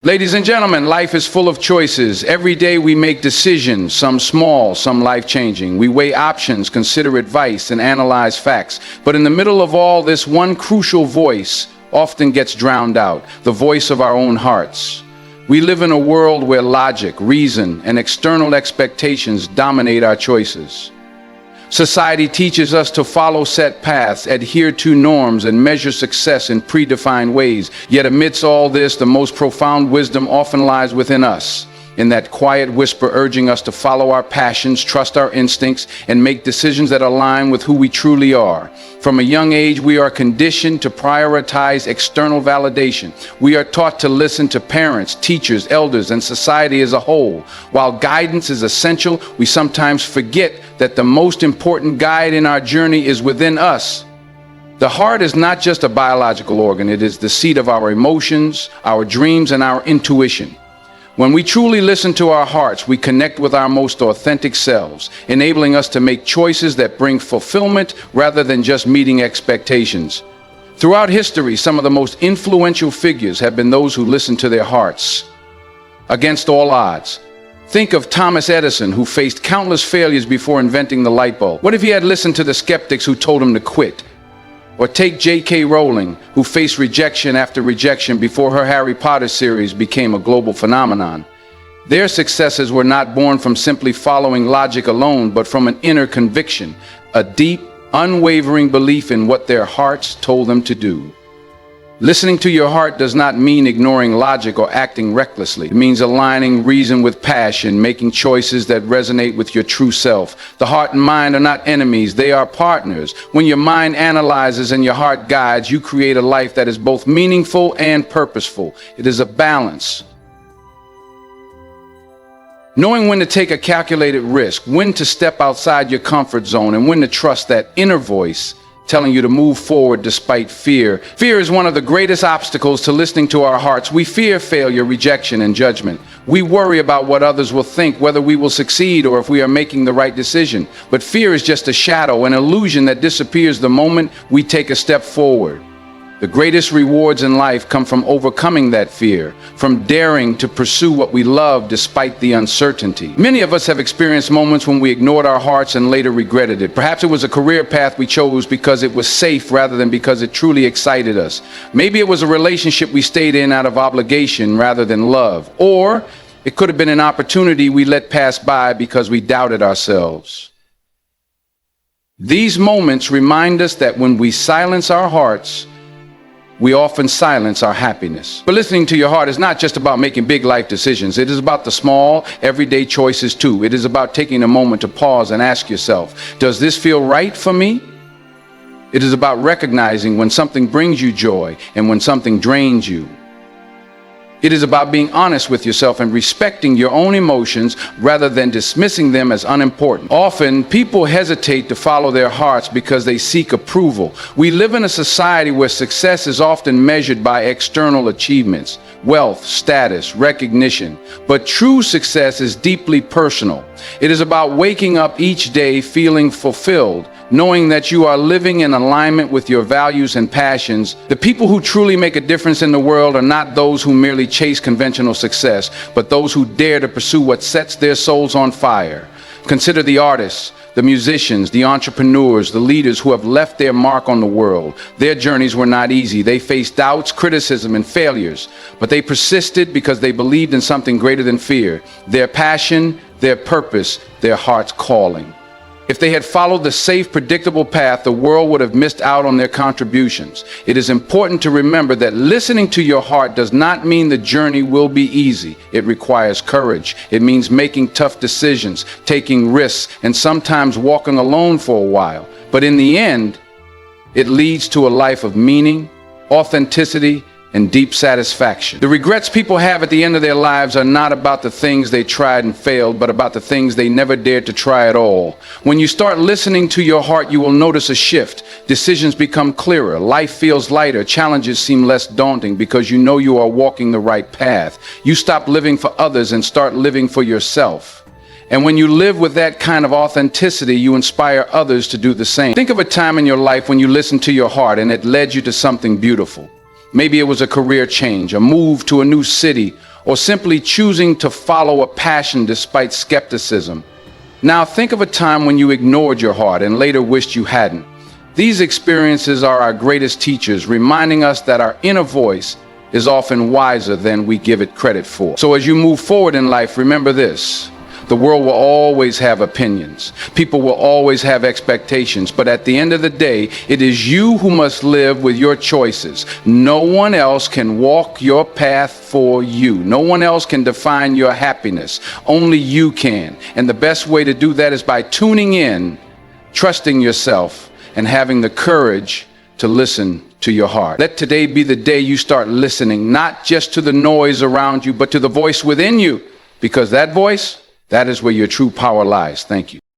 Ladies and gentlemen, life is full of choices. Every day we make decisions, some small, some life-changing. We weigh options, consider advice, and analyze facts. But in the middle of all this, one crucial voice often gets drowned out, the voice of our own hearts. We live in a world where logic, reason, and external expectations dominate our choices. Society teaches us to follow set paths, adhere to norms, and measure success in predefined ways. Yet amidst all this, the most profound wisdom often lies within us, in that quiet whisper urging us to follow our passions, trust our instincts, and make decisions that align with who we truly are. From a young age, we are conditioned to prioritize external validation. We are taught to listen to parents, teachers, elders, and society as a whole. While guidance is essential, we sometimes forget that the most important guide in our journey is within us. The heart is not just a biological organ, it is the seat of our emotions, our dreams, and our intuition. When we truly listen to our hearts, we connect with our most authentic selves, enabling us to make choices that bring fulfillment rather than just meeting expectations. Throughout history, some of the most influential figures have been those who listened to their hearts against all odds. Think of Thomas Edison, who faced countless failures before inventing the light bulb. What if he had listened to the skeptics who told him to quit? Or take J.K. Rowling, who faced rejection after rejection before her Harry Potter series became a global phenomenon. Their successes were not born from simply following logic alone, but from an inner conviction, a deep, unwavering belief in what their hearts told them to do. Listening to your heart does not mean ignoring logic or acting recklessly. It means aligning reason with passion, making choices that resonate with your true self. The heart and mind are not enemies, they are partners. When your mind analyzes and your heart guides, you create a life that is both meaningful and purposeful. It is a balance. Knowing when to take a calculated risk, when to step outside your comfort zone, and when to trust that inner voice telling you to move forward despite fear. Fear is one of the greatest obstacles to listening to our hearts. We fear failure, rejection, and judgment. We worry about what others will think, whether we will succeed or if we are making the right decision. But fear is just a shadow, an illusion that disappears the moment we take a step forward. The greatest rewards in life come from overcoming that fear, from daring to pursue what we love despite the uncertainty. Many of us have experienced moments when we ignored our hearts and later regretted it. Perhaps it was a career path we chose because it was safe rather than because it truly excited us. Maybe it was a relationship we stayed in out of obligation rather than love. Or it could have been an opportunity we let pass by because we doubted ourselves. These moments remind us that when we silence our hearts, we often silence our happiness. But listening to your heart is not just about making big life decisions. It is about the small, everyday choices too. It is about taking a moment to pause and ask yourself, does this feel right for me? It is about recognizing when something brings you joy and when something drains you. It is about being honest with yourself and respecting your own emotions rather than dismissing them as unimportant. Often, people hesitate to follow their hearts because they seek approval. We live in a society where success is often measured by external achievements, wealth, status, recognition. But true success is deeply personal. It is about waking up each day feeling fulfilled, knowing that you are living in alignment with your values and passions. The people who truly make a difference in the world are not those who merely chase conventional success, but those who dare to pursue what sets their souls on fire. Consider the artists, the musicians, the entrepreneurs, the leaders who have left their mark on the world. Their journeys were not easy. They faced doubts, criticism, and failures, but they persisted because they believed in something greater than fear, their passion, their purpose, their heart's calling. If they had followed the safe, predictable path, the world would have missed out on their contributions. It is important to remember that listening to your heart does not mean the journey will be easy. It requires courage. It means making tough decisions, taking risks, and sometimes walking alone for a while. But in the end, it leads to a life of meaning, authenticity, and deep satisfaction. The regrets people have at the end of their lives are not about the things they tried and failed, but about the things they never dared to try at all. When you start listening to your heart, you will notice a shift. Decisions become clearer. Life feels lighter. Challenges seem less daunting because you know you are walking the right path. You stop living for others and start living for yourself. And when you live with that kind of authenticity, you inspire others to do the same. Think of a time in your life when you listened to your heart and it led you to something beautiful. Maybe it was a career change, a move to a new city, or simply choosing to follow a passion despite skepticism. Now think of a time when you ignored your heart and later wished you hadn't. These experiences are our greatest teachers, reminding us that our inner voice is often wiser than we give it credit for. So as you move forward in life, remember this. The world will always have opinions. People will always have expectations. But at the end of the day, it is you who must live with your choices. No one else can walk your path for you. No one else can define your happiness. Only you can. And the best way to do that is by tuning in, trusting yourself, and having the courage to listen to your heart. Let today be the day you start listening, not just to the noise around you, but to the voice within you. Because that voice, that is where your true power lies. Thank you.